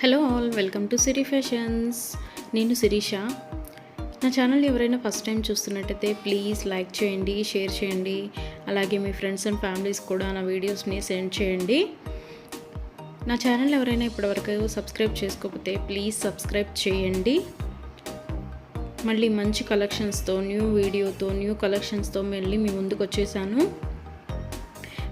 Hello all, welcome to Siri fashions. నేను శిరీష. నా channel ఎవరైనా ఫస్ట్ టైం చూస్తున్నట్టయితే ప్లీజ్ లైక్ చేయండి, షేర్ చేయండి. అలాగే మీ ఫ్రెండ్స్ అండ్ ఫ్యామిలీస్ కూడా నా వీడియోస్ని సెండ్ చేయండి. నా ఛానల్ ఎవరైనా ఇప్పటివరకు సబ్స్క్రైబ్ చేసుకోకపోతే ప్లీజ్ సబ్స్క్రైబ్ చేయండి. మళ్ళీ మంచి కలెక్షన్స్తో, న్యూ వీడియోతో, న్యూ కలెక్షన్స్తో మళ్ళీ మీ ముందుకు వచ్చేసాను.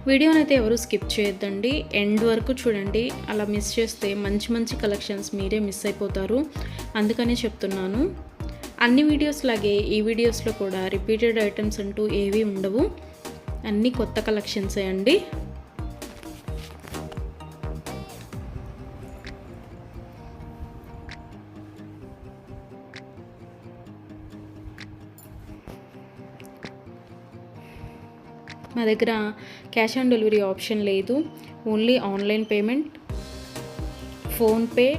వీడియోని అయితే ఎవరు స్కిప్ చేయొద్దండి, ఎండ్ వరకు చూడండి. అలా మిస్ చేస్తే మంచి మంచి కలెక్షన్స్ మీరే మిస్ అయిపోతారు. అందుకనే చెప్తున్నాను. అన్ని వీడియోస్ లాగే ఈ వీడియోస్లో కూడా రిపీటెడ్ ఐటమ్స్ అంటూ ఏవీ ఉండవు. అన్నీ కొత్త కలెక్షన్సే అండి. మా దగ్గర క్యాష్ ఆన్ డెలివరీ ఆప్షన్ లేదు. Only online payment, PhonePe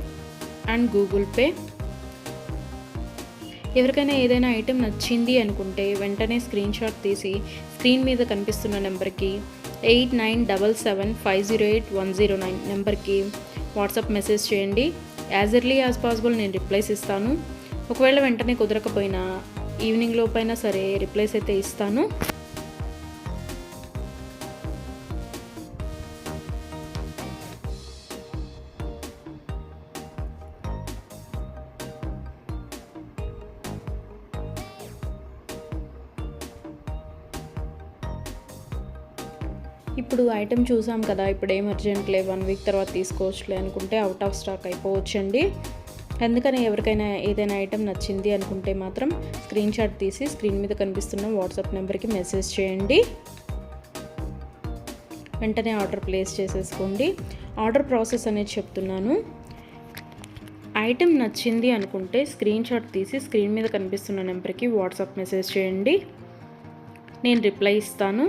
and Google pay. ఎవరికైనా ఏదైనా ఐటెం నచ్చింది అనుకుంటే వెంటనే స్క్రీన్ షాట్ తీసి స్క్రీన్ మీద కనిపిస్తున్న నెంబర్కి 8977508109 నెంబర్కి వాట్సాప్ మెసేజ్ చేయండి. యాజ్ ఎర్లీ యాజ్ పాసిబుల్ నేను రిప్లైస్ ఇస్తాను. ఒకవేళ వెంటనే కుదరకపోయినా ఈవినింగ్ లోపైనా సరే రిప్లైస్ అయితే ఇస్తాను. ఇప్పుడు ఐటెం చూసాం కదా, ఇప్పుడు ఏం అర్జెంట్లే, 1 వీక్ తర్వాత తీసుకోవచ్చులే అనుకుంటే అవుట్ ఆఫ్ స్టాక్ అయిపోవచ్చండి. అందుకని ఎవరికైనా ఏదైనా ఐటెం నచ్చింది అనుకుంటే మాత్రం స్క్రీన్ షాట్ తీసి స్క్రీన్ మీద కనిపిస్తున్న వాట్సాప్ నెంబర్కి మెసేజ్ చేయండి. వెంటనే ఆర్డర్ ప్లేస్ చేసేసుకోండి. ఆర్డర్ ప్రాసెస్ అనేది చెప్తున్నాను. ఐటెం నచ్చింది అనుకుంటే స్క్రీన్ షాట్ తీసి స్క్రీన్ మీద కనిపిస్తున్న నెంబర్కి వాట్సాప్ మెసేజ్ చేయండి. నేను రిప్లై ఇస్తాను.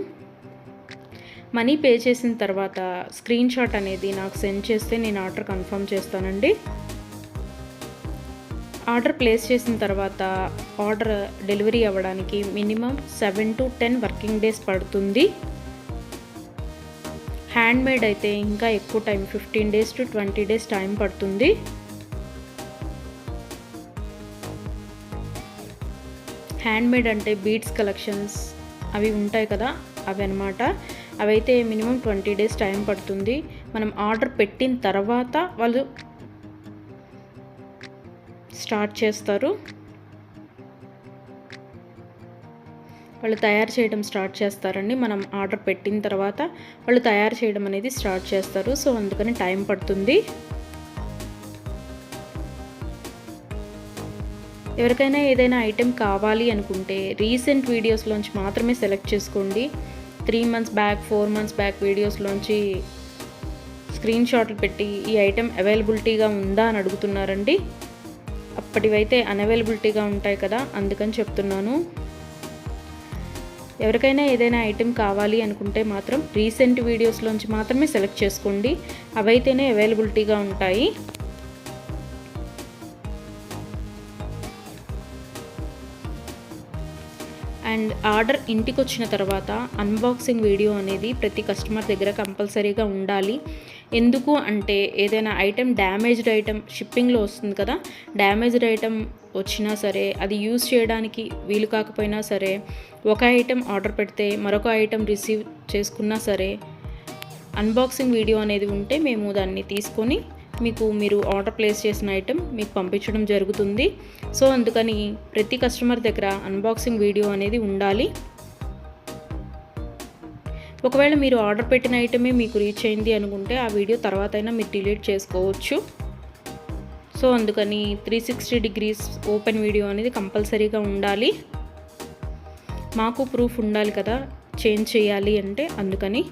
మనీ పే చేసిన తర్వాత స్క్రీన్ షాట్ అనేది నాకు సెండ్ చేస్తే నేను ఆర్డర్ కన్ఫర్మ్ చేస్తానండి. ఆర్డర్ ప్లేస్ చేసిన తర్వాత ఆర్డర్ డెలివరీ అవ్వడానికి మినిమం 7 to 10 వర్కింగ్ డేస్ పడుతుంది. హ్యాండ్మేడ్ అయితే ఇంకా ఎక్కువ time, 15 days to 20 days time పడుతుంది. హ్యాండ్మేడ్ అంటే బీడ్స్ కలెక్షన్స్ అవి ఉంటాయి కదా, అవి అన్నమాట. అవైతే మినిమం 20 days టైం పడుతుంది. మనం ఆర్డర్ పెట్టిన తర్వాత వాళ్ళు స్టార్ట్ చేస్తారు. వాళ్ళు తయారు చేయడం స్టార్ట్ చేస్తారండి. మనం ఆర్డర్ పెట్టిన తర్వాత వాళ్ళు తయారు చేయడం అనేది స్టార్ట్ చేస్తారు. సో అందుకని టైం పడుతుంది. ఎవరికైనా ఏదైనా ఐటెం కావాలి అనుకుంటే రీసెంట్ వీడియోస్లోంచి మాత్రమే సెలెక్ట్ చేసుకోండి. 3 months బ్యాక్, 4 months బ్యాక్ వీడియోస్లోంచి స్క్రీన్ షాట్లు పెట్టి ఈ ఐటెం అవైలబిలిటీగా ఉందా అని అడుగుతున్నారండి. అప్పటివైతే అన్అవైలబిలిటీగా ఉంటాయి కదా, అందుకని చెప్తున్నాను. ఎవరికైనా ఏదైనా ఐటెం కావాలి అనుకుంటే మాత్రం రీసెంట్ వీడియోస్లోంచి మాత్రమే సెలెక్ట్ చేసుకోండి. అవైతేనే అవైలబిలిటీగా ఉంటాయి. అండ్ ఆర్డర్ ఇంటికి వచ్చిన తర్వాత అన్బాక్సింగ్ వీడియో అనేది ప్రతి కస్టమర్ దగ్గర కంపల్సరీగా ఉండాలి. ఎందుకు అంటే ఏదైనా ఐటెం డ్యామేజ్డ్ ఐటెం షిప్పింగ్లో వస్తుంది కదా, డ్యామేజ్డ్ ఐటెం వచ్చినా సరే, అది యూజ్ చేయడానికి వీలు కాకపోయినా సరే, ఒక ఐటెం ఆర్డర్ పెడితే మరొక ఐటెం రిసీవ్ చేసుకున్నా సరే, అన్బాక్సింగ్ వీడియో అనేది ఉంటే మేము దాన్ని తీసుకొని మీరు ఆర్డర్ ప్లేస్ చేసిన ఐటెం మీకు పంపించడం జరుగుతుంది. సో అందుకని ప్రతి కస్టమర్ దగ్గర అన్బాక్సింగ్ వీడియో అనేది ఉండాలి. ఒకవేళ మీరు ఆర్డర్ పెట్టిన ఐటమే మీకు రీచ్ అయింది అనుకుంటే ఆ వీడియో తర్వాత అయినా మీరు డిలీట్ చేసుకోవచ్చు. సో అందుకని 360 degrees ఓపెన్ వీడియో అనేది కంపల్సరీగా ఉండాలి. మాకు ప్రూఫ్ ఉండాలి కదా చేంజ్ చేయాలి అంటే. అందుకని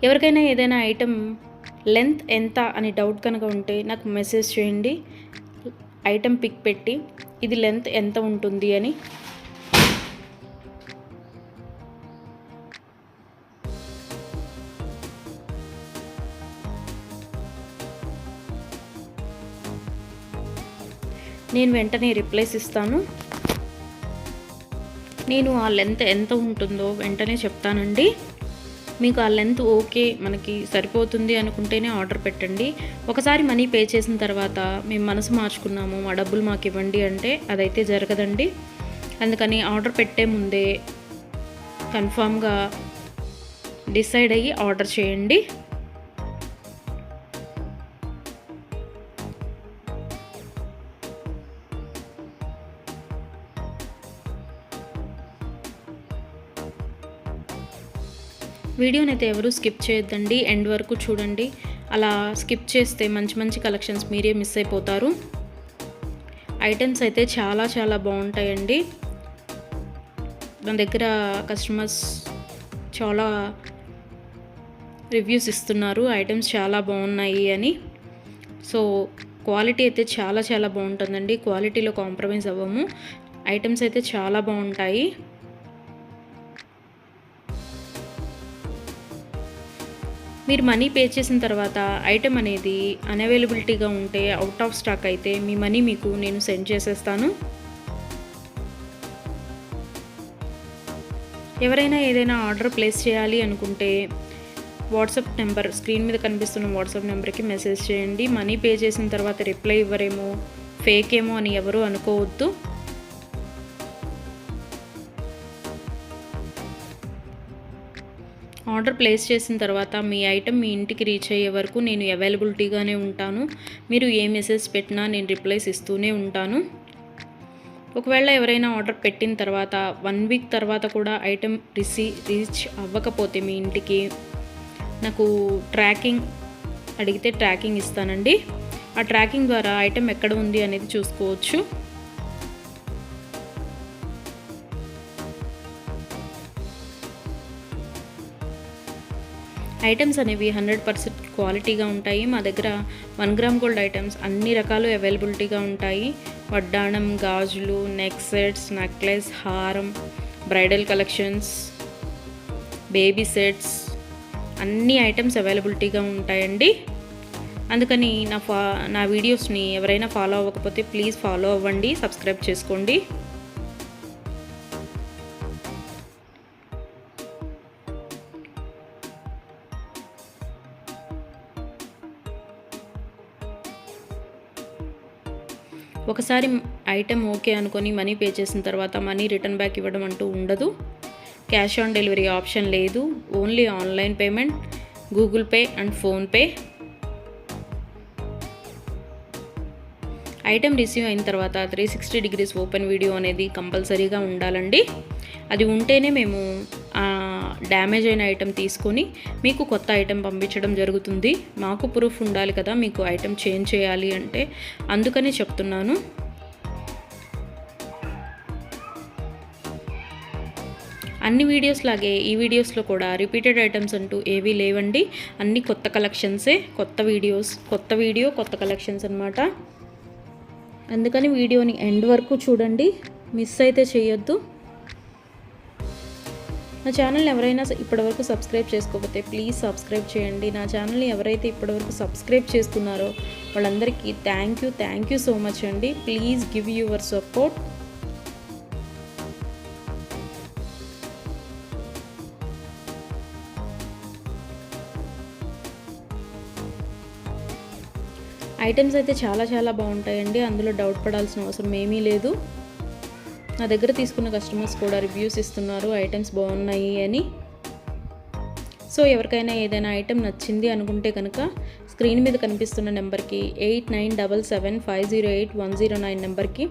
ఎవరికైనా ఏదైనా ఐటెం లెంత్ ఎంత అని డౌట్ కనుక ఉంటే నాకు మెసేజ్ చేయండి. ఐటెం పిక్ పెట్టి ఇది లెంత్ ఎంత ఉంటుంది అని. నేను వెంటనే రిప్లైస్ ఇస్తాను. నేను ఆ లెంత్ ఎంత ఉంటుందో వెంటనే చెప్తానండి. మీకు ఆ లెంత్ ఓకే మనకి సరిపోతుంది అనుకుంటేనే ఆర్డర్ పెట్టండి. ఒకసారి మనీ పే చేసిన తర్వాత మేము మనసు మార్చుకున్నాము, మా డబ్బులు మాకు ఇవ్వండి అంటే అదైతే జరగదండి. అందుకని ఆర్డర్ పెట్టే ముందే కన్ఫామ్గా డిసైడ్ అయ్యి ఆర్డర్ చేయండి. వీడియోని అయితే ఎవరు స్కిప్ చేయొద్దండి, ఎండ్ వరకు చూడండి. అలా స్కిప్ చేస్తే మంచి మంచి కలెక్షన్స్ మీరే మిస్ అయిపోతారు. ఐటమ్స్ అయితే చాలా చాలా బాగుంటాయండి. మన దగ్గర కస్టమర్స్ చాలా రివ్యూస్ ఇస్తున్నారు ఐటమ్స్ చాలా బాగున్నాయి అని. సో క్వాలిటీ అయితే చాలా చాలా బాగుంటుందండి, క్వాలిటీలో కాంప్రమైజ్ అవ్వము. ఐటమ్స్ అయితే చాలా బాగుంటాయి. మీరు మనీ పే చేసిన తర్వాత ఐటెం అనేది అన్అవైలబిలిటీగా ఉంటే, అవుట్ ఆఫ్ స్టాక్ అయితే మీ మనీ మీకు నేను సెండ్ చేసేస్తాను. ఎవరైనా ఏదైనా ఆర్డర్ ప్లేస్ చేయాలి అనుకుంటే వాట్సాప్ నెంబర్, స్క్రీన్ మీద కనిపిస్తున్న వాట్సాప్ నెంబర్కి మెసేజ్ చేయండి. మనీ పే చేసిన తర్వాత రిప్లై ఇవ్వరేమో, ఫేక్ ఏమో అని ఎవరు అనుకోవద్దు. ఆర్డర్ ప్లేస్ చేసిన తర్వాత మీ ఐటెం మీ ఇంటికి రీచ్ అయ్యే వరకు నేను అవైలబిలిటీగానే ఉంటాను. మీరు ఏ మెసేజ్ పెట్టినా నేను రిప్లైస్ ఇస్తూనే ఉంటాను. ఒకవేళ ఎవరైనా ఆర్డర్ పెట్టిన తర్వాత 1 వీక్ తర్వాత కూడా ఐటెం రీచ్ అవ్వకపోతే మీ ఇంటికి నాకు ట్రాకింగ్ అడిగితే ట్రాకింగ్ ఇస్తానండి. ఆ ట్రాకింగ్ ద్వారా ఐటెం ఎక్కడ ఉంది అనేది చూసుకోవచ్చు. ఐటమ్స్ అనేవి 100% క్వాలిటీగా ఉంటాయి. మా దగ్గర 1 గ్రామ్ గోల్డ్ ఐటమ్స్ అన్ని రకాలు అవైలబిలిటీగా ఉంటాయి. వడ్డాణం, గాజులు, నెక్ సెట్స్, నెక్లెస్, హారం, బ్రైడల్ కలెక్షన్స్, బేబీ సెట్స్ అన్ని ఐటమ్స్ అవైలబిలిటీగా ఉంటాయండి. అందుకని నా వీడియోస్ని ఎవరైనా ఫాలో అవ్వకపోతే ప్లీజ్ ఫాలో అవ్వండి, సబ్స్క్రైబ్ చేసుకోండి. ఒకసారి ఐటెం ఓకే అనుకొని మనీ పే చేసిన తర్వాత మనీ రిటర్న్ బ్యాక్ ఇవ్వడం అంటూ ఉండదు. క్యాష్ ఆన్ డెలివరీ ఆప్షన్ లేదు. Only online payment, Google pay and PhonePe. Item receive అయిన తర్వాత 360 డిగ్రీస్ ఓపెన్ వీడియో అనేది కంపల్సరీగా ఉండాలండి. అది ఉంటేనే మేము డ్యామేజ్ అయిన ఐటెం తీసుకొని మీకు కొత్త ఐటెం పంపించడం జరుగుతుంది. మాకు ప్రూఫ్ ఉండాలి కదా మీకు ఐటెం చేంజ్ చేయాలి అంటే, అందుకనే చెప్తున్నాను. అన్ని వీడియోస్ లాగే ఈ వీడియోస్లో కూడా రిపీటెడ్ ఐటమ్స్ అంటూ ఏవీ లేవండి. అన్ని కొత్త కలెక్షన్సే, కొత్త వీడియో కొత్త కలెక్షన్స్ అన్నమాట. అందుకని వీడియోని ఎండ్ వరకు చూడండి, మిస్ అయితే చేయొద్దు. నా ఛానల్ని ఎవరైనా ఇప్పటివరకు సబ్స్క్రైబ్ చేసుకోకపోతే ప్లీజ్ సబ్స్క్రైబ్ చేయండి. నా ఛానల్ని ఎవరైతే ఇప్పటివరకు సబ్స్క్రైబ్ చేసుకున్నారో వాళ్ళందరికీ థ్యాంక్ యూ సో మచ్ అండి. Please give your support. Items అయితే చాలా చాలా బాగుంటాయండి, అందులో డౌట్ పడాల్సిన అవసరం ఏమీ లేదు. నా దగ్గర తీసుకున్న కస్టమర్స్ కూడా రివ్యూస్ ఇస్తున్నారు ఐటమ్స్ బాగున్నాయి అని. సో ఎవరికైనా ఏదైనా ఐటెం నచ్చింది అనుకుంటే కనుక స్క్రీన్ మీద కనిపిస్తున్న నెంబర్కి 8977508109 నెంబర్కి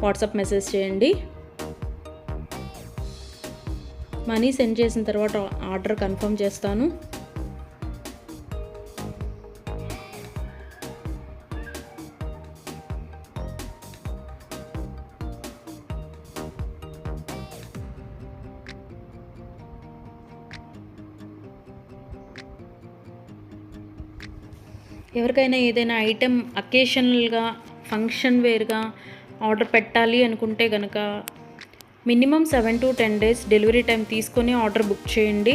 వాట్సాప్ మెసేజ్ చేయండి. మనీ సెండ్ చేసిన తర్వాత ఆర్డర్ కన్ఫర్మ్ చేస్తాను. ఎవరికైనా ఏదైనా ఐటెం అకేషనల్గా, ఫంక్షన్ వేర్గా ఆర్డర్ పెట్టాలి అనుకుంటే కనుక minimum 7 to 10 days delivery time తీసుకొని ఆర్డర్ బుక్ చేయండి.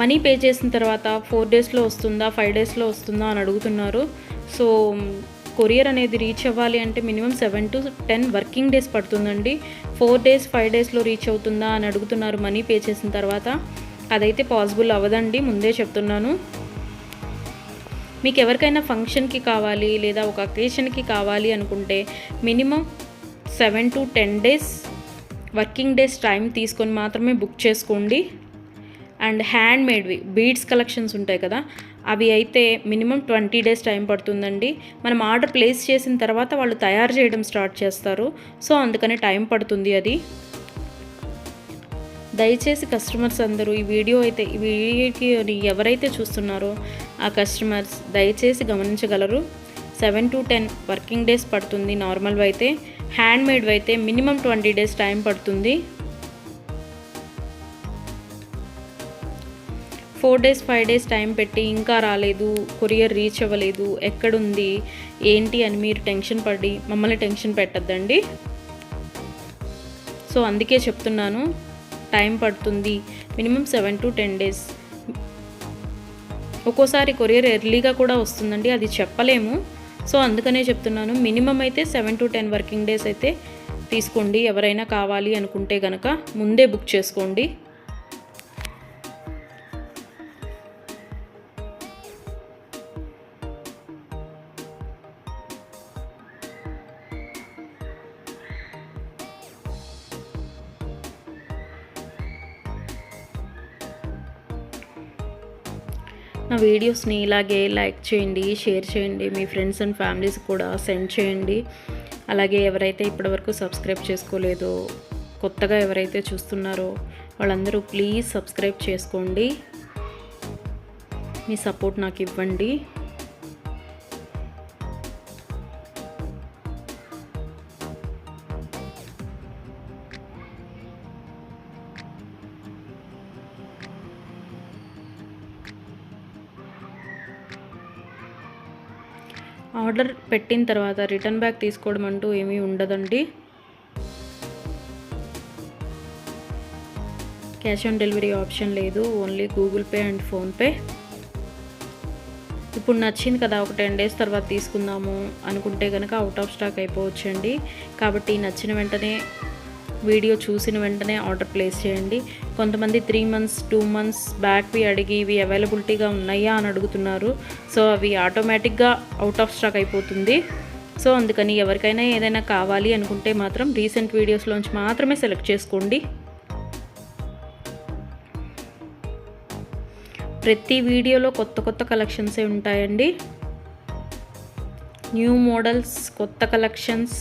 మనీ పే చేసిన తర్వాత 4 daysలో వస్తుందా, 5 daysలో వస్తుందా అని అడుగుతున్నారు. సో కొరియర్ అనేది రీచ్ అవ్వాలి అంటే మినిమం 7 to 10 వర్కింగ్ డేస్ పడుతుందండి. 4 days 5 daysలో రీచ్ అవుతుందా అని అడుగుతున్నారు మనీ పే చేసిన తర్వాత. అదైతే పాసిబుల్ అవ్వదండి, ముందే చెప్తున్నాను. మీకు ఎవరికైనా ఫంక్షన్కి కావాలి లేదా ఒక అకేషన్కి కావాలి అనుకుంటే minimum 7 to 10 days working days time తీసుకొని మాత్రమే బుక్ చేసుకోండి. అండ్ హ్యాండ్ మేడ్వి బీడ్స్ కలెక్షన్స్ ఉంటాయి కదా, అవి అయితే మినిమం 20 డేస్ టైం పడుతుందండి. మనం ఆర్డర్ ప్లేస్ చేసిన తర్వాత వాళ్ళు తయారు చేయడం స్టార్ట్ చేస్తారు. సో అందుకని టైం పడుతుంది అది. దయచేసి కస్టమర్స్ అందరూ ఈ వీడియోకి ఎవరైతే చూస్తున్నారో ఆ కస్టమర్స్ దయచేసి గమనించగలరు. 7 to 10 వర్కింగ్ డేస్ పడుతుంది నార్మల్వి అయితే. హ్యాండ్ మేడ్వి అయితే మినిమం 20 డేస్ టైం పడుతుంది. 4 డేస్ 5 డేస్ టైం పెట్టి ఇంకా రాలేదు, కొరియర్ రీచ్ అవ్వలేదు, ఎక్కడుంది ఏంటి అని మీరు టెన్షన్ పడి మమ్మల్ని టెన్షన్ పెట్టద్దండి. సో అందుకే చెప్తున్నాను, టైం పడుతుంది మినిమం 7 to 10 డేస్. ఒక్కోసారి కొరియర్ ఎర్లీగా కూడా వస్తుందండి, అది చెప్పలేము. సో అందుకనే చెప్తున్నాను, మినిమం అయితే 7 to 10 వర్కింగ్ డేస్ అయితే తీసుకోండి. ఎవరైనా కావాలి అనుకుంటే కనుక ముందే బుక్ చేసుకోండి. నా వీడియోస్ని ఇలాగే లైక్ చేయండి, షేర్ చేయండి, మీ ఫ్రెండ్స్ అండ్ ఫ్యామిలీస్ కూడా సెండ్ చేయండి. అలాగే ఎవరైతే ఇప్పటివరకు సబ్స్క్రైబ్ చేసుకోలేదో, కొత్తగా ఎవరైతే చూస్తున్నారో వాళ్ళందరూ ప్లీజ్ సబ్స్క్రైబ్ చేసుకోండి. మీ సపోర్ట్ నాకు ఇవ్వండి. ఆర్డర్ పెట్టిన తర్వాత రిటర్న్ బ్యాక్ తీసుకోవడం అంటూ ఏమీ ఉండదండి. క్యాష్ ఆన్ డెలివరీ ఆప్షన్ లేదు, only Google pay and PhonePe. ఇప్పుడు నచ్చింది కదా, ఒక 10 డేస్ తర్వాత తీసుకుందాము అనుకుంటే కనుక అవుట్ ఆఫ్ స్టాక్ అయిపోవచ్చండి. కాబట్టి నచ్చిన వెంటనే, వీడియో చూసిన వెంటనే ఆర్డర్ ప్లేస్ చేయండి. కొంతమంది 3 months 2 months బ్యాక్వి అడిగి ఇవి అవైలబిలిటీగా ఉన్నాయా అని అడుగుతున్నారు. సో అవి ఆటోమేటిక్గా అవుట్ ఆఫ్ స్టాక్ అయిపోతుంది. సో అందుకని ఎవరికైనా ఏదైనా కావాలి అనుకుంటే మాత్రం రీసెంట్ వీడియోస్లోంచి మాత్రమే సెలెక్ట్ చేసుకోండి. ప్రతి వీడియోలో కొత్త కొత్త కలెక్షన్సే ఉంటాయండి. న్యూ మోడల్స్, కొత్త కలెక్షన్స్,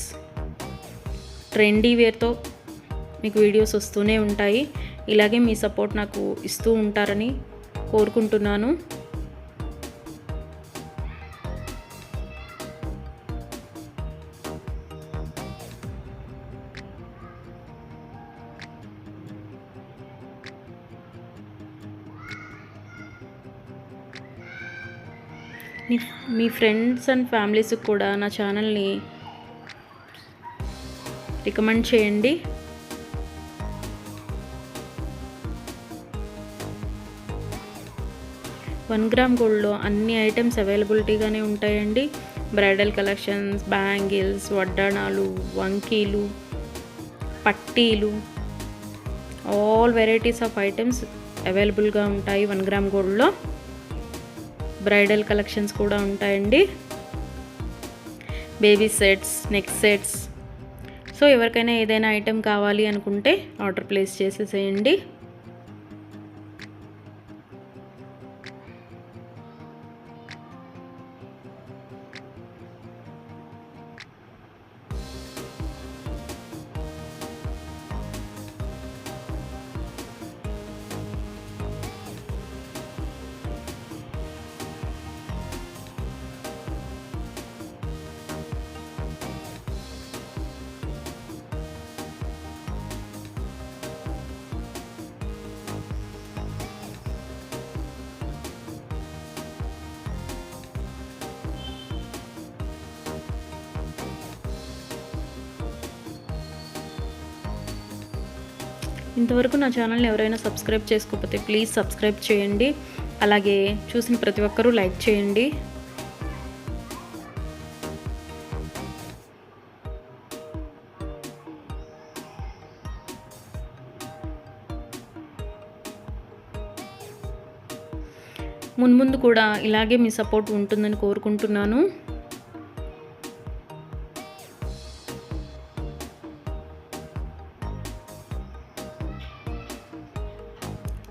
ట్రెండీ వేర్తో మీకు వీడియోస్ వస్తూనే ఉంటాయి. ఇలాగే మీ సపోర్ట్ నాకు ఇస్తూ ఉంటారని కోరుకుంటున్నాను. మీ ఫ్రెండ్స్ అండ్ ఫ్యామిలీస్కి కూడా నా ఛానల్ని రికమెండ్ చేయండి. వన్ గ్రామ్ గోల్డ్లో అన్ని ఐటమ్స్ అవైలబిలిటీగానే ఉంటాయండి. బ్రైడల్ కలెక్షన్స్, బ్యాంగిల్స్, వడ్డాణాలు, వంకీలు, పట్టీలు, ఆల్ వెరైటీస్ ఆఫ్ ఐటమ్స్ అవైలబుల్గా ఉంటాయి 1 గ్రామ్ గోల్డ్లో. బ్రైడల్ కలెక్షన్స్ కూడా ఉంటాయండి. Baby sets, neck sets. So ఎవరికైనా ఏదైనా ఐటెం కావాలి అనుకుంటే ఆర్డర్ ప్లేస్ చేసేసేయండి. ఇంతవరకు నా ఛానల్ని ఎవరైనా సబ్స్క్రైబ్ చేసుకోకపోతే ప్లీజ్ సబ్స్క్రైబ్ చేయండి. అలాగే చూసిన ప్రతి ఒక్కరూ లైక్ చేయండి. మున్ముందు కూడా ఇలాగే మీ సపోర్ట్ ఉంటుందని కోరుకుంటున్నాను.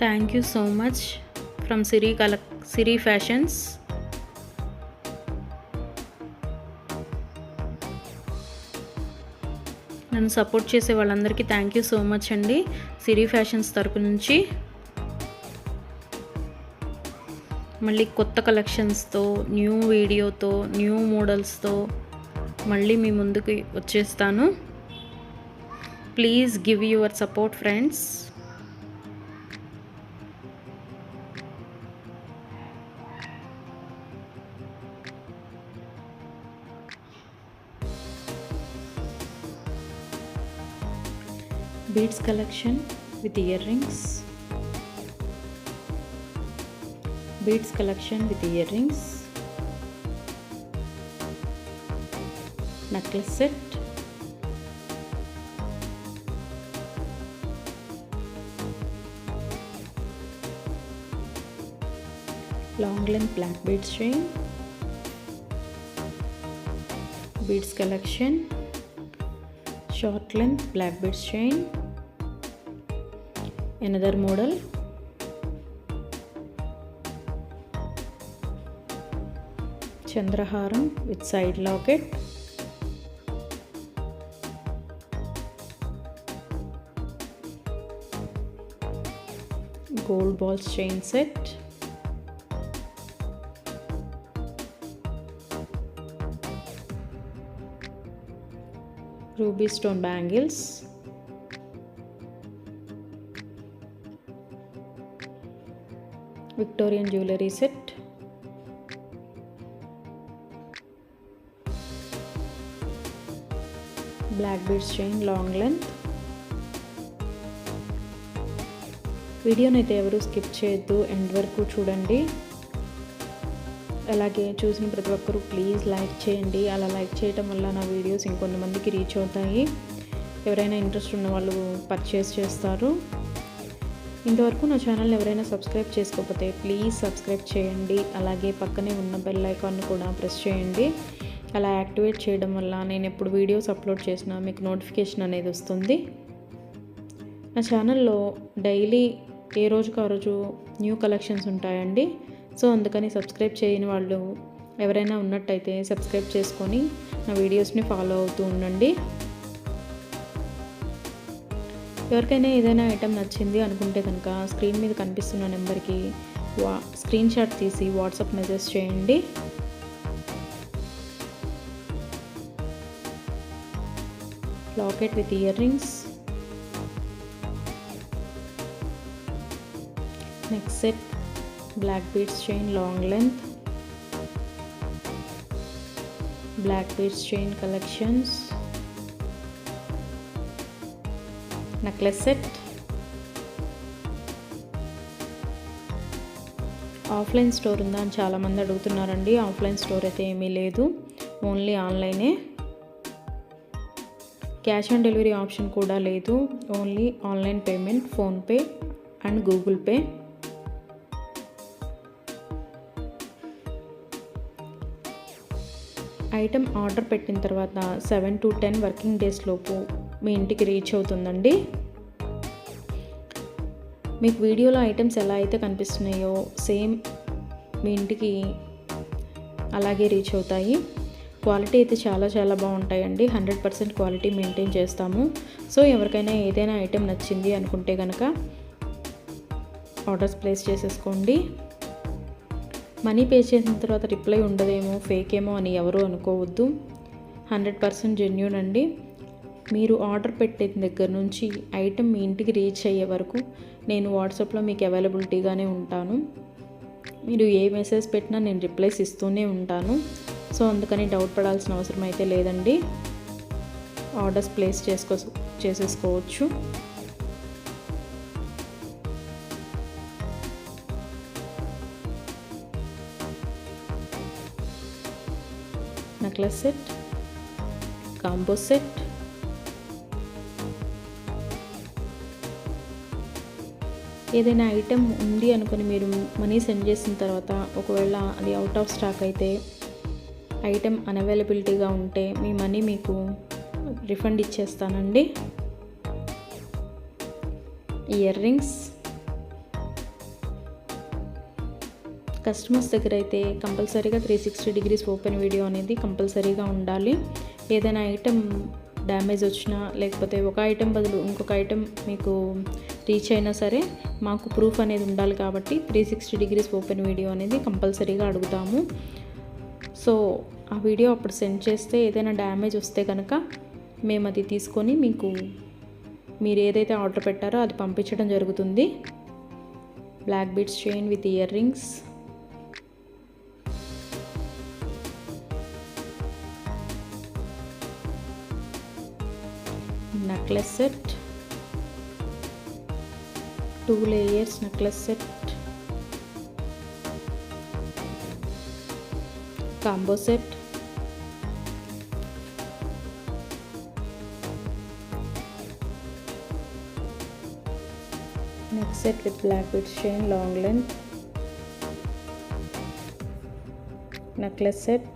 Thank you so much from Siri fashions. నన్ను సపోర్ట్ చేసే వాళ్ళందరికీ థ్యాంక్ యూ సో మచ్ అండి సిరి ఫ్యాషన్స్ తరపు నుంచి. మళ్ళీ కొత్త కలెక్షన్స్తో, న్యూ వీడియోతో, న్యూ మోడల్స్తో మళ్ళీ మీ ముందుకు వచ్చేస్తాను. Please give your support friends. Beads collection with earrings. Beads collection with earrings. Necklace set. Long length black beads chain. Beads collection. Short length black beads chain. Another model. Chandraharam with side locket. Gold balls chain set. Ruby stone bangles. Victorian jewelry set. Black beads chain long length. వీడియోని అయితే ఎవరు skip చేయొద్దు, end వరకు చూడండి. అలాగే చూసిన ప్రతి ఒక్కరూ ప్లీజ్ లైక్ చేయండి. అలా లైక్ చేయడం వల్ల నా వీడియోస్ ఇంకొంతమందికి రీచ్ అవుతాయి. ఎవరైనా ఇంట్రెస్ట్ ఉన్న వాళ్ళు పర్చేస్ చేస్తారు. ఇంతవరకు నా ఛానల్ ఎవరైనా సబ్స్క్రైబ్ చేసుకోకపోతే ప్లీజ్ సబ్స్క్రైబ్ చేయండి. అలాగే పక్కనే ఉన్న బెల్ ఐకాన్ని కూడా ప్రెస్ చేయండి. అలా యాక్టివేట్ చేయడం వల్ల నేను ఎప్పుడు వీడియోస్ అప్లోడ్ చేసినా మీకు నోటిఫికేషన్ అనేది వస్తుంది. నా ఛానల్లో డైలీ ఏ రోజుకు ఆ రోజు న్యూ కలెక్షన్స్ ఉంటాయండి. సో అందుకని సబ్స్క్రైబ్ చేయని వాళ్ళు ఎవరైనా ఉన్నట్టయితే సబ్స్క్రైబ్ చేసుకొని నా వీడియోస్ని ఫాలో అవుతూ ఉండండి. ఎవరికైనా ఏదైనా ఐటెం నచ్చింది అనుకుంటే కనుక స్క్రీన్ మీద కనిపిస్తున్న నెంబర్కి స్క్రీన్ షాట్ తీసి వాట్సాప్ మెసేజ్ చేయండి. Locket with ear rings. Next set black beads chain long length. Black beads chain collections. Necklace set. Offline store ఉందా అని చాలామంది అడుగుతున్నారండి. ఆఫ్లైన్ స్టోర్ అయితే ఏమీ లేదు, ఓన్లీ ఆన్లైనే. క్యాష్ ఆన్ డెలివరీ ఆప్షన్ కూడా లేదు, only online payment, PhonePe and Google Pay. Item order పెట్టిన తర్వాత 7 to 10 వర్కింగ్ డేస్ లోపు మీ ఇంటికి రీచ్ అవుతుందండి. మీకు వీడియోలో ఐటమ్స్ ఎలా అయితే కనిపిస్తున్నాయో సేమ్ మీ ఇంటికి అలాగే రీచ్ అవుతాయి. క్వాలిటీ అయితే చాలా చాలా బాగుంటాయండి. 100% క్వాలిటీ మెయింటైన్ చేస్తాము. సో ఎవరికైనా ఏదైనా ఐటెం నచ్చింది అనుకుంటే కనుక ఆర్డర్స్ ప్లేస్ చేసేసుకోండి. మనీ పే చేసిన తర్వాత రిప్లై ఉండదేమో, ఫేక్ ఏమో అని ఎవరు అనుకోవద్దు. 100% జెన్యూన్ అండి. మీరు ఆర్డర్ పెట్టిన దగ్గర నుంచి ఐటెం మీ ఇంటికి రీచ్ అయ్యే వరకు నేను వాట్సాప్లో మీకు అవైలబిలిటీగానే ఉంటాను. మీరు ఏ మెసేజ్ పెట్టినా నేను రిప్లైస్ ఇస్తూనే ఉంటాను. సో అందుకని డౌట్ పడాల్సిన అవసరం అయితే లేదండి. ఆర్డర్స్ ప్లేస్ చేసేసుకోవచ్చు. నెక్లెస్ సెట్, కాంబో సెట్, ఏదైనా ఐటెం ఉంది అనుకుని మీరు మనీ సెండ్ చేసిన తర్వాత ఒకవేళ అది అవుట్ ఆఫ్ స్టాక్ అయితే, ఐటెం అన్అవైలబిలిటీగా ఉంటే మీ మనీ మీకు రిఫండ్ ఇచ్చేస్తానండి. ఇయర్ రింగ్స్ కస్టమర్స్ దగ్గర అయితే కంపల్సరీగా 360 డిగ్రీస్ ఓపెన్ వీడియో అనేది కంపల్సరీగా ఉండాలి. ఏదైనా ఐటెం డ్యామేజ్ వచ్చినా లేకపోతే ఒక ఐటెం బదులు ఇంకొక ఐటెం మీకు రీచ్ అయినా సరే మాకు ప్రూఫ్ అనేది ఉండాలి కాబట్టి 360 డిగ్రీస్ ఓపెన్ వీడియో అనేది కంపల్సరీగా అడుగుతాము. సో ఆ వీడియో అప్పుడు సెండ్ చేస్తే ఏదైనా డ్యామేజ్ వస్తే కనుక మేము అది తీసుకొని మీకు మీరు ఏదైతే ఆర్డర్ పెట్టారో అది పంపించడం జరుగుతుంది. Black beads chain with earrings, necklace set, 2 layers necklace set, combo set, neck set with black beads chain long length, necklace set,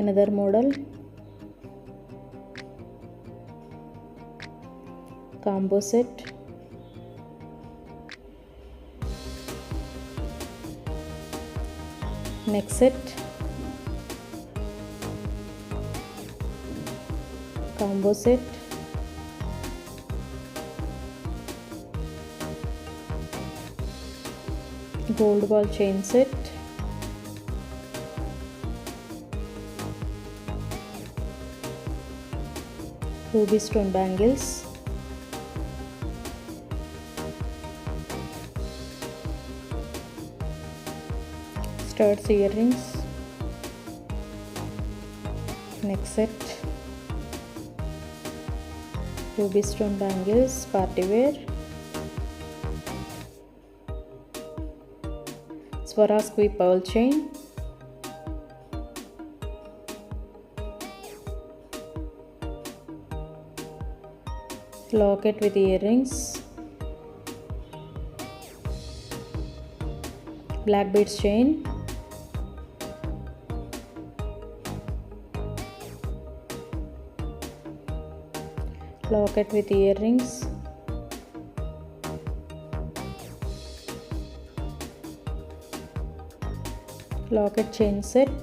another model, combo set, neck set, combo set, gold ball chain set, ruby stone bangles, studs earrings, neck set, ruby stone bangles, party wear, Swarovski pearl chain, locket with earrings, black beads chain, locket with earrings, locket chain set,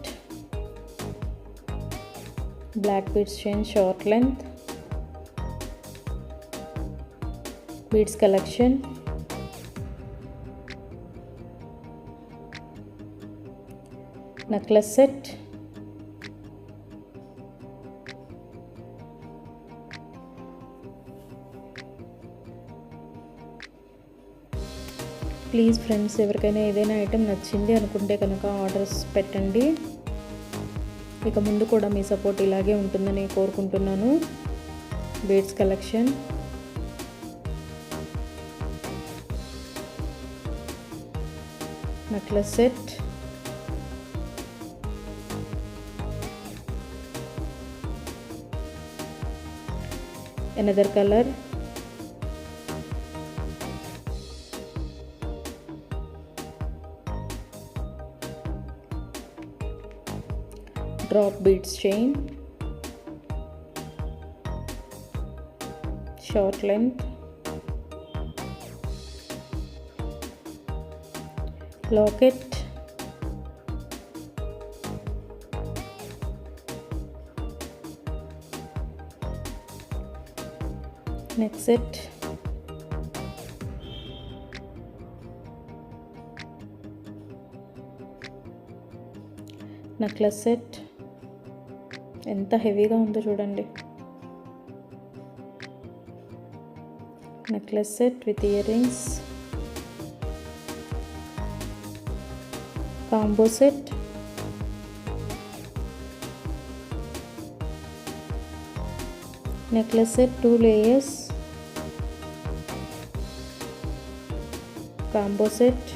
black beads chain short length, beads collection, necklace set, please friends, ఎవరికైనా ఏదైనా item నచ్చింది అనుకుంటే కనుక orders పెట్టండి. ఇక ముందు కూడా మీ support ఇలాగే ఉంటుందని కోరుకుంటున్నాను. Beads collection, necklace set, another colour, drop beads chain, short length, locket, neck set, necklace set. ఎంత హెవీగా ఉందో చూడండి. Necklace set with ear rings, combo set, necklace set 2 layers, combo set,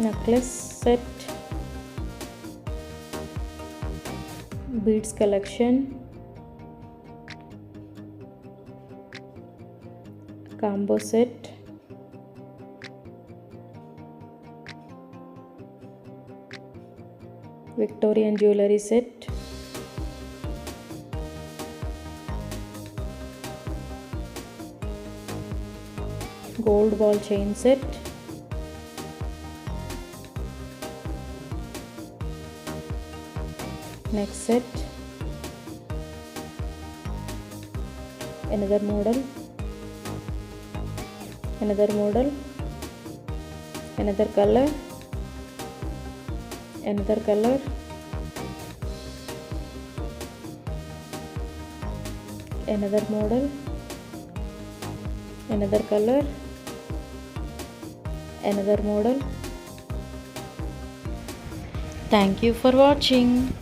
necklace set, beads collection, combo set, Victorian jewelry set, gold ball chain set, next set, another model, another model, another color, another color, another model, another color, another model. Thank you for watching.